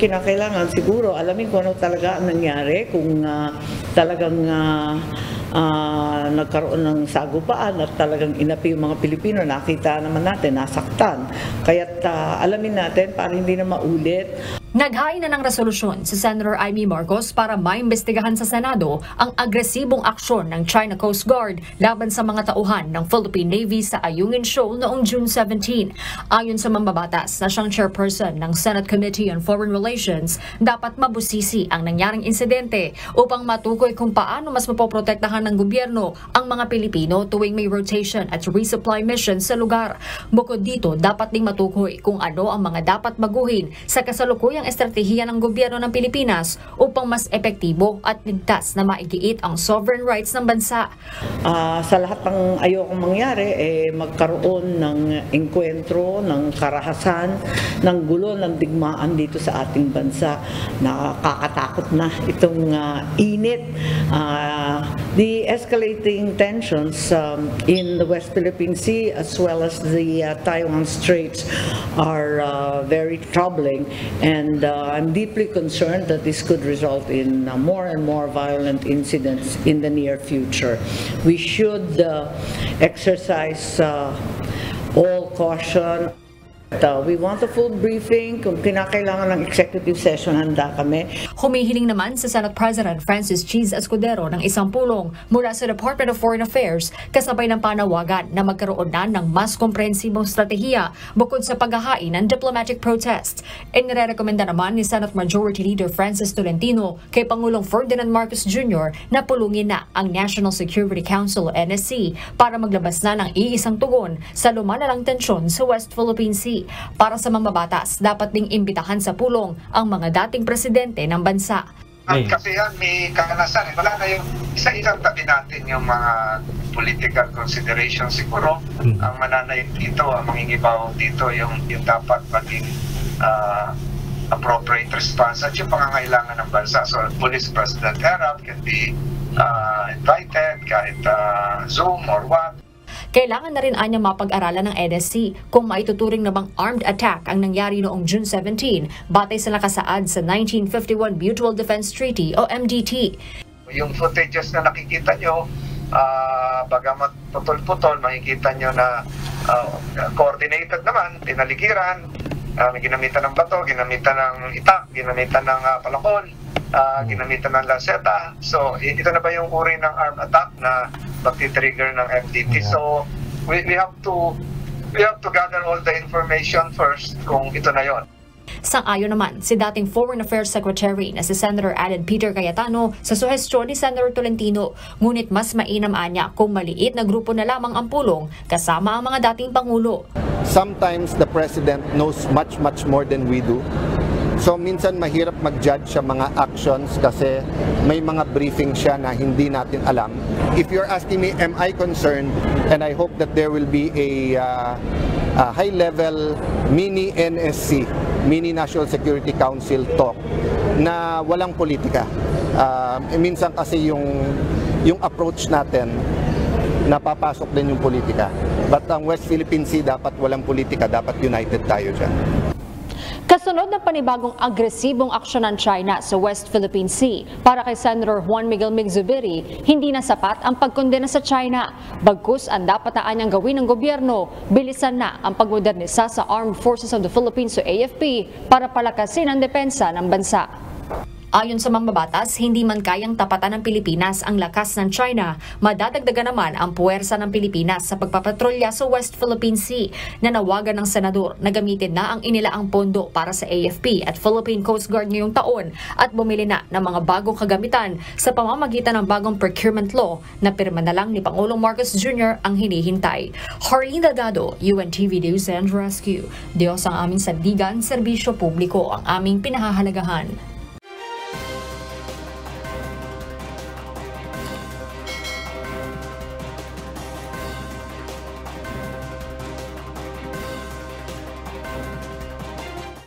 kinakailangan siguro alamin kung ano talaga ang nangyari, kung talagang nagkaroon ng sagupaan at talagang inapi yung mga Pilipino, nakita naman natin, nasaktan. Kaya't alamin natin para hindi na maulit. Naghain na ng resolusyon si Senator Amy Marcos para maimbestigahan sa Senado ang agresibong aksyon ng China Coast Guard laban sa mga tauhan ng Philippine Navy sa Ayungin Shoal noong June 17. Ayon sa mambabatas na siyang chairperson ng Senate Committee on Foreign Relations, dapat mabusisi ang nangyaring insidente upang matukoy kung paano mas mapoprotektahan ng gobyerno ang mga Pilipino tuwing may rotation at resupply mission sa lugar. Bukod dito, dapat ding matukoy kung ano ang mga dapat baguhin sa kasalukuyang estratehiya ng gobyerno ng Pilipinas upang mas epektibo at ligtas na maigiit ang sovereign rights ng bansa. Sa lahat ng ayokong mangyari, magkaroon ng engkwentro, ng karahasan, ng gulo, ng digmaan dito sa ating bansa. Nakakatakot na itong init. The escalating tensions in the West Philippine Sea as well as the Taiwan Straits are very troubling, and I'm deeply concerned that this could result in more and more violent incidents in the near future. We should exercise all caution. We want a full briefing. Kung kinakailangan ng executive session, handa kami. Humihiling naman sa Senate President Francis Cheese Escudero ng isang pulong mula sa Department of Foreign Affairs kasabay ng panawagan na magkaroon na ng mas komprehensibong strategiya bukod sa paghahain ng diplomatic protest. Inirekomenda naman ni Senate Majority Leader Francis Tolentino kay Pangulong Ferdinand Marcos Jr. na pulungin na ang National Security Council o NSC para maglabas na ng iisang tugon sa lumalalang tensyon sa West Philippine Sea. Para sa mambabatas, dapat ding imbitahan sa pulong ang mga dating presidente ng bansa. Kasi yan, may kakanasan. Wala na yung isa-isang tabi natin yung mga political considerations. Siguro, ang mananayin dito, ang mangingibaw dito, yung dapat maging appropriate response at yung pangangailangan ng bansa. So, Police President Erap can be invited kahit Zoom or what. Kailangan na rin anya mapag-aralan ng NSC kung maituturing na bang armed attack ang nangyari noong June 17 batay sa nakasaad sa 1951 Mutual Defense Treaty o MDT. Yung footages na nakikita nyo, bagamat putol-putol, makikita nyo na coordinated naman, tinaligiran, ginamitan ng bato, ginamitan ng itak, ginamitan ng palakol, ginamitan ng lanseta. So, ito na ba yung uri ng armed attack na magti-trigger ng MDT? So, we have to gather all the information first kung ito na yon. Sang-ayon naman si dating Foreign Affairs Secretary na si Senator Alan Peter Cayetano sa suhestyon ni Senator Tolentino, ngunit mas mainam anya kung maliit na grupo na lamang ang pulong kasama ang mga dating Pangulo. Sometimes the President knows much more than we do. So minsan mahirap mag-judge sa mga actions kasi may mga briefing siya na hindi natin alam. If you're asking me, am I concerned? And I hope that there will be a high-level mini NSC, mini National Security Council talk na walang politika. Minsan kasi yung approach natin, napapasok din yung politika. But ang West Philippine Sea dapat walang politika, dapat united tayo dyan. Kasunod ng panibagong agresibong aksyon ng China sa West Philippine Sea, para kay Senator Juan Miguel Mig-Zubiri, hindi na sapat ang pagkondena sa China. Bagkus ang dapat na anyang gawin ng gobyerno, bilisan na ang pagmodernisa sa Armed Forces of the Philippines o AFP para palakasin ang depensa ng bansa. Ayon sa mambabatas, hindi man kayang tapatan ng Pilipinas ang lakas ng China, madadagdagan naman ang puwersa ng Pilipinas sa pagpapatrolya sa West Philippine Sea. Nanawagan ng senador na gamitin na ang inilaang pondo para sa AFP at Philippine Coast Guard ngayong taon at bumili na ng mga bagong kagamitan sa pamamagitan ng bagong procurement law na pirma na lang ni Pangulong Marcos Jr. ang hinihintay. Harleen Delgado, UNTV News and Rescue. Diyos ang aming sandigan, serbisyo publiko ang aming pinahahalagahan.